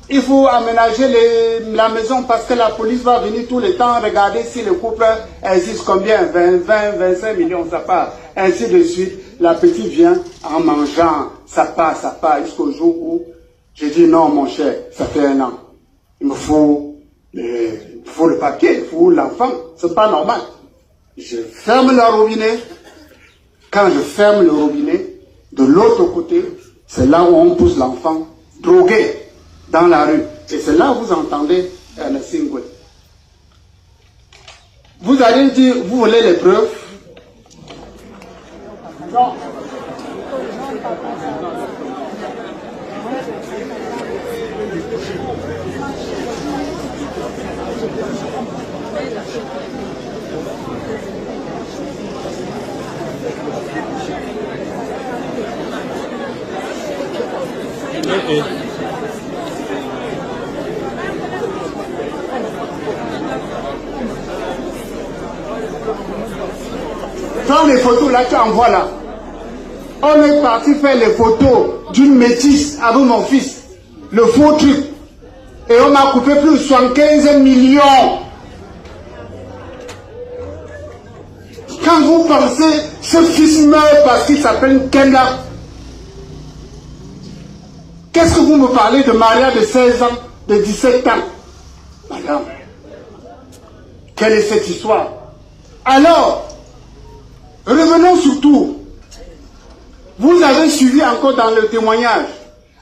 il faut aménager la maison parce que la police va venir tout le temps regarder si le couple existe combien, 20, 25 millions, ça part. Ainsi de suite, la petite vient en mangeant, ça part jusqu'au jour où j'ai dit non mon cher, ça fait 1 an. Il me faut le papier, il faut l'enfant, c'est pas normal. Je ferme le robinet. Quand je ferme le robinet, de l'autre côté, c'est là où on pousse l'enfant drogué dans la rue. Et c'est là où vous entendez le single. Vous allez dire, vous voulez les preuves? Non. Dans les photos là, tu envoies là. On est parti faire les photos d'une métisse avec mon fils. Le faux truc. Et on m'a coupé plus de 75 millions. Quand vous pensez, ce fils meurt parce qu'il s'appelle Kenda. Qu'est-ce que vous me parlez de Maria de 16 ans, de 17 ans? Madame, quelle est cette histoire? Alors, revenons surtout. Vous avez suivi encore dans le témoignage.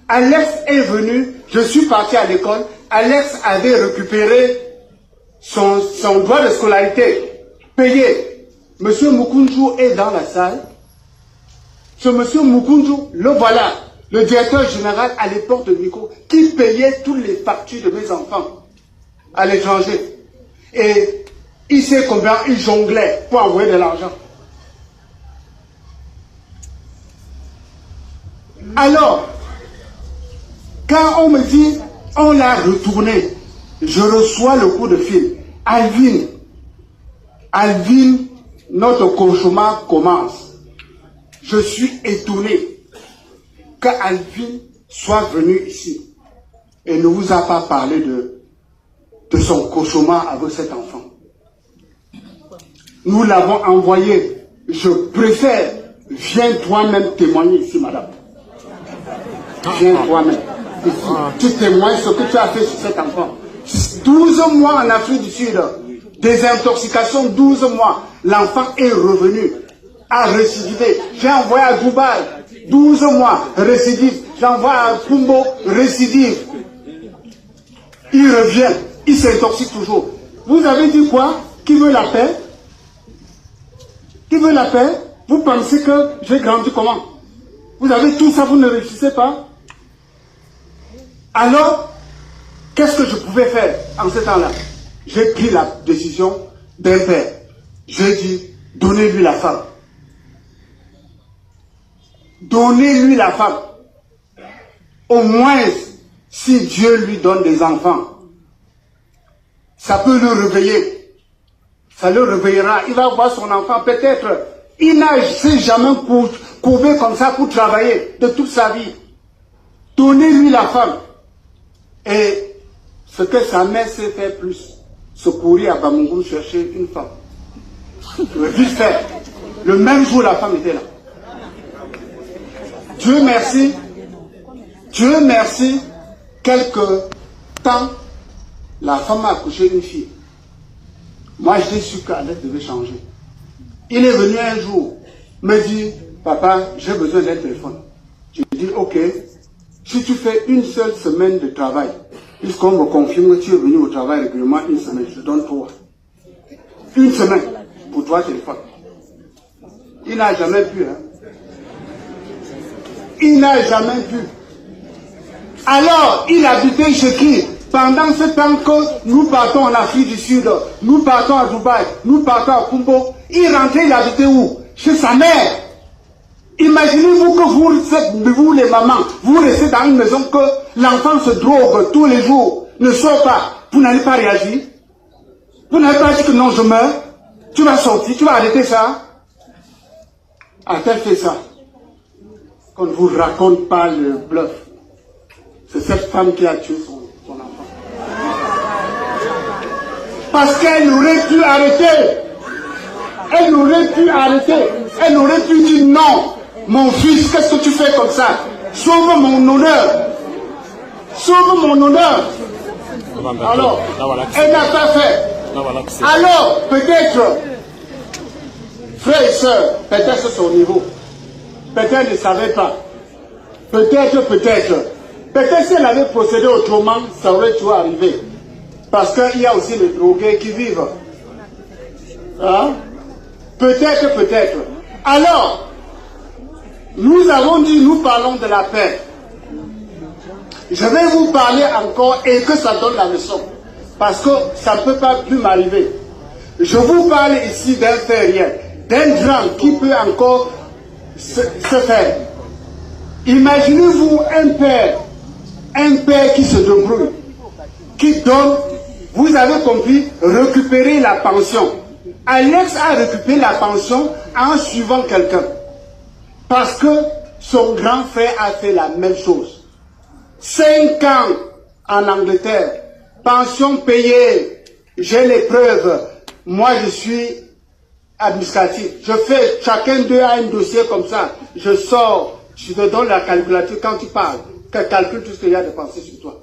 Alex est venu, je suis parti à l'école. Alex avait récupéré son droit de scolarité payé. Monsieur Mukunju est dans la salle. Ce monsieur Mukunju, le voilà, le directeur général à l'époque de Nico, qui payait toutes les factures de mes enfants à l'étranger. Et il sait combien il jonglait pour envoyer de l'argent. Alors, quand on me dit, on l'a retourné, je reçois le coup de fil. Alvin, notre cauchemar commence. Je suis étonné que Alvin soit venu ici et ne vous a pas parlé de son cauchemar avec cet enfant. Nous l'avons envoyé. Je préfère, viens toi-même témoigner ici, madame. Viens toi-même. Tu témoignes ce que tu as fait sur cet enfant. 12 mois en Afrique du Sud, des intoxications, 12 mois. L'enfant est revenu, a récidivé. J'ai envoyé à Dubaï, 12 mois, récidive. J'envoie à Kumbo, récidive. Il revient, il s'intoxique toujours. Vous avez dit quoi? Qui veut la paix? Qui veut la paix? Vous pensez que j'ai grandi comment? Vous avez tout ça, vous ne réussissez pas? Alors, qu'est-ce que je pouvais faire en ce temps-là? J'ai pris la décision d'un père. J'ai dit, donnez-lui la femme. Donnez-lui la femme. Au moins, si Dieu lui donne des enfants, ça peut le réveiller. Ça le réveillera. Il va voir son enfant. Peut-être, il n'a jamais courbé comme ça pour travailler de toute sa vie. Donnez-lui la femme. Et ce que sa mère sait faire plus, se courir à Bamungou chercher une femme. Le vite faire. Le même jour, la femme était là. Dieu merci, quelque temps, la femme a accouché une fille. Moi, j'ai su qu'Alex devait changer. Il est venu un jour, me dit, papa, j'ai besoin d'un téléphone. J'ai dit, ok, si tu fais une seule semaine de travail, puisqu'on me confirme que tu es venu au travail régulièrement une semaine, je donne 3. Une semaine pour 3 téléphones. Il n'a jamais pu, hein. Il n'a jamais pu. Alors, il habitait chez qui? Pendant ce temps que nous partons en Afrique du Sud, nous partons à Dubaï, nous partons à Kumbo, il rentrait, il habitait où? Chez sa mère. Imaginez-vous que vous les mamans, vous restez dans une maison que l'enfant se drogue tous les jours, ne sort pas. Vous n'allez pas réagir? Vous n'allez pas dit que non, je meurs? Tu vas sortir, tu vas arrêter ça? A-t-elle fait ça? Qu'on ne vous raconte pas le bluff. C'est cette femme qui a tué Parce qu'elle aurait pu arrêter. Elle aurait pu arrêter. Elle aurait pu dire non. Mon fils, qu'est-ce que tu fais comme ça? Sauve mon honneur. Sauve mon honneur. Alors, elle n'a pas fait. Alors, peut-être, frères et sœurs, peut-être c'est son niveau. Peut-être elle ne savait pas. Peut-être. Peut-être si elle avait procédé autrement, ça aurait toujours arrivé. Parce qu'il y a aussi les drogués qui vivent. Hein? Peut-être. Alors, nous avons dit, nous parlons de la paix. Je vais vous parler encore et que ça donne la leçon. Parce que ça ne peut pas plus m'arriver. Je vous parle ici d'un fait réel. D'un drame qui peut encore se faire. Imaginez-vous un père qui se débrouille, qui donne, vous avez compris, récupérer la pension. Alex a récupéré la pension en suivant quelqu'un. Parce que son grand frère a fait la même chose. 5 ans en Angleterre, pension payée, j'ai les preuves. Moi je suis administratif. Je fais, chacun d'eux a un dossier comme ça. Je sors, je te donne la calculatrice quand tu parles. Calcule tout ce qu'il y a de pensé sur toi.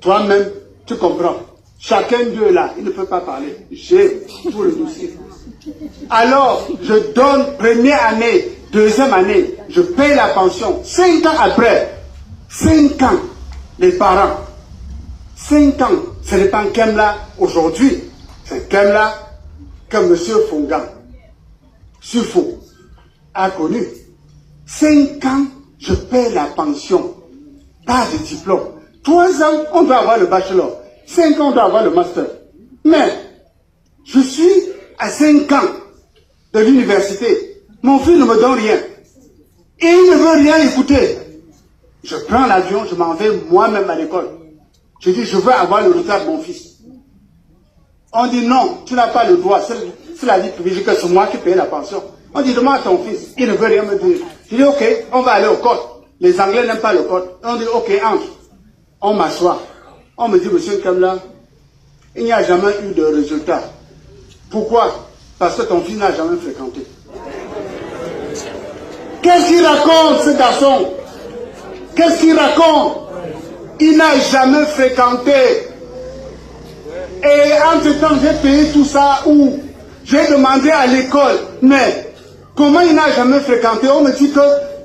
Toi-même, tu comprends. Chacun d'eux là, il ne peut pas parler. J'ai tout le dossier. Alors, je donne première année, deuxième année, je paye la pension. 5 ans après, 5 ans, les parents, 5 ans, ce n'est pas Kemla aujourd'hui, c'est Kemla que M. Fongan, Sufo, a connu. 5 ans, je paye la pension, pas de diplôme. 3 ans, on doit avoir le bachelor. 5 ans, on doit avoir le master. Mais, je suis à 5 ans de l'université. Mon fils ne me donne rien. Et il ne veut rien écouter. Je prends l'avion, je m'en vais moi-même à l'école. Je dis, je veux avoir le retard de mon fils. On dit, non, tu n'as pas le droit. C'est la vie privée que c'est moi qui paye la pension. On dit, demande à ton fils. Il ne veut rien me dire. Je dis, ok, on va aller au code. Les Anglais n'aiment pas le code. On dit, ok, entre. On m'assoit. On me dit, monsieur Kamla, il n'y a jamais eu de résultat. Pourquoi? Parce que ton fils n'a jamais fréquenté. Qu'est-ce qu'il raconte, ce garçon? Qu'est-ce qu'il raconte? Il n'a jamais fréquenté. Et entre-temps, j'ai payé tout ça où? J'ai demandé à l'école, mais comment il n'a jamais fréquenté? On me dit que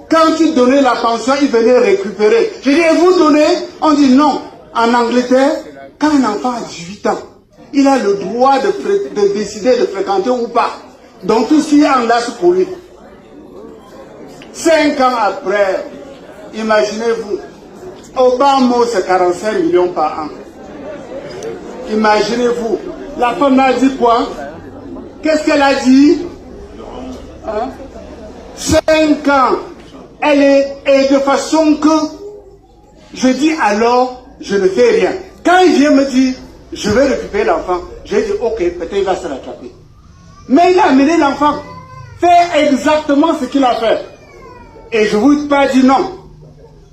quand il donnait la pension, il venait récupérer. J'ai dit, et vous donnez? On dit non. En Angleterre, quand un enfant a 18 ans, il a le droit de décider de fréquenter ou pas. Donc tout ce qui est en là, c'est pour lui. 5 ans après, imaginez-vous, Obama, c'est 45 millions par an. Imaginez-vous, la femme a dit quoi? Qu'est-ce qu'elle a dit? 5 ans. Elle est, et de façon que, je dis alors, je ne fais rien. Quand il vient me dire, je vais récupérer l'enfant, j'ai dit, ok, peut-être il va se rattraper. Mais il a amené l'enfant, faire exactement ce qu'il a fait. Et je ne vous ai pas dit non.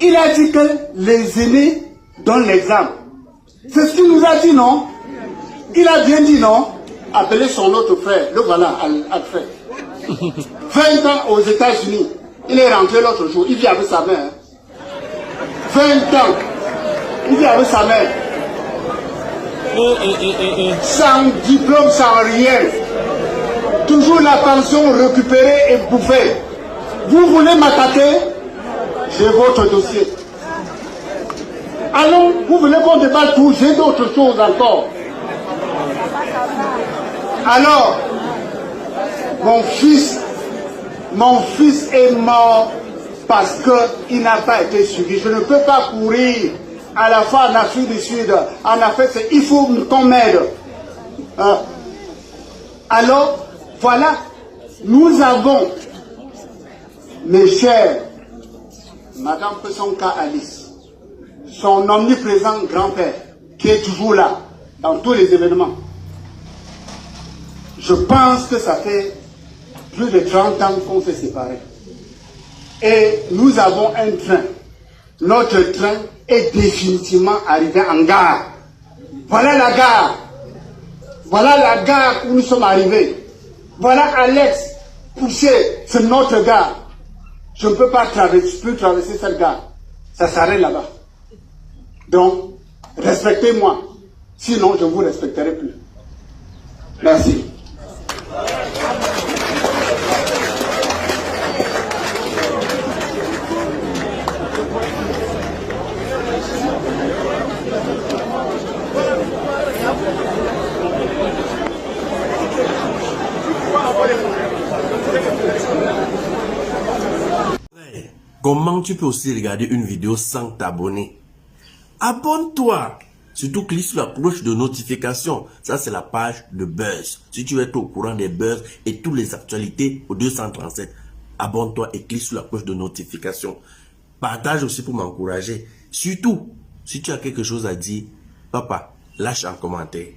Il a dit que les aînés donnent l'exemple. C'est ce qu'il nous a dit, non? Il a bien dit non. Appelez son autre frère, le voilà, Alfred. 20 ans aux États-Unis. Il est rentré l'autre jour, il vit avec sa mère. 20 ans. Il vit avec sa mère. Sans diplôme, sans rien. Toujours la pension récupérée et bouffée. Vous voulez m'attaquer? J'ai votre dossier. Allons, vous voulez qu'on débatte tout? J'ai d'autres choses encore. Alors, mon fils est mort parce qu'il n'a pas été suivi. Je ne peux pas courir à la fois en Afrique du Sud, en Afrique, il faut qu'on m'aide. Alors, voilà, nous avons, mes chers, Madame Pesonka Alice, son omniprésent grand-père, qui est toujours là, dans tous les événements. Je pense que ça fait plus de 30 ans qu'on s'est séparés. Et nous avons un train. Notre train est définitivement arrivé en gare. Voilà la gare. Voilà la gare où nous sommes arrivés. Voilà Alex, Poussé, c'est notre gare. Je ne peux pas traverser cette gare. Ça s'arrête là-bas. Donc, respectez-moi. Sinon, je ne vous respecterai plus. Merci. Comment tu peux aussi regarder une vidéo sans t'abonner? Abonne-toi! Surtout clique sur la cloche de notification. Ça, c'est la page de Buzz. Si tu veux être au courant des buzz et toutes les actualités au 237, abonne-toi et clique sur la cloche de notification. Partage aussi pour m'encourager. Surtout, si tu as quelque chose à dire, papa, lâche un commentaire.